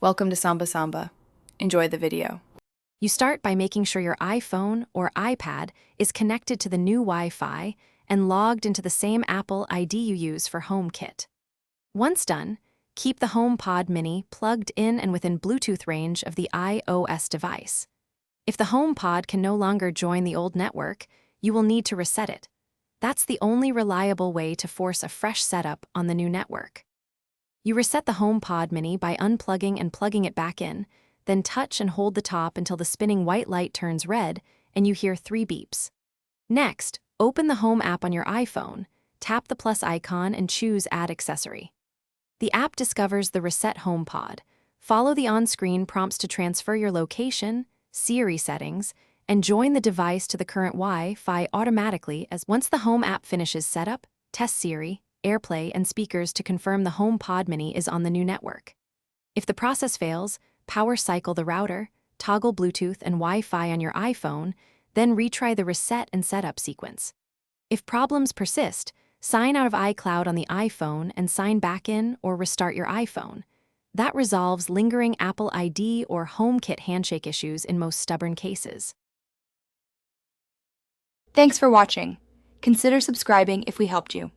Welcome to Samba Samba. Enjoy the video. You start by making sure your iPhone or iPad is connected to the new Wi-Fi and logged into the same Apple ID you use for HomeKit. Once done, keep the HomePod Mini plugged in and within Bluetooth range of the iOS device. If the HomePod can no longer join the old network, you will need to reset it. That's the only reliable way to force a fresh setup on the new network. You reset the HomePod Mini by unplugging and plugging it back in, then touch and hold the top until the spinning white light turns red and you hear 3 beeps. Next, open the Home app on your iPhone, tap the plus icon and choose Add Accessory. The app discovers the Reset HomePod. Follow the on-screen prompts to transfer your location, Siri settings, and join the device to the current Wi-Fi automatically as once the Home app finishes setup, test Siri, AirPlay, and speakers to confirm the HomePod Mini is on the new network. If the process fails, power cycle the router, toggle Bluetooth and Wi-Fi on your iPhone, then retry the reset and setup sequence. If problems persist, sign out of iCloud on the iPhone and sign back in or restart your iPhone. That resolves lingering Apple ID or HomeKit handshake issues in most stubborn cases. Thanks for watching. Consider subscribing if we helped you.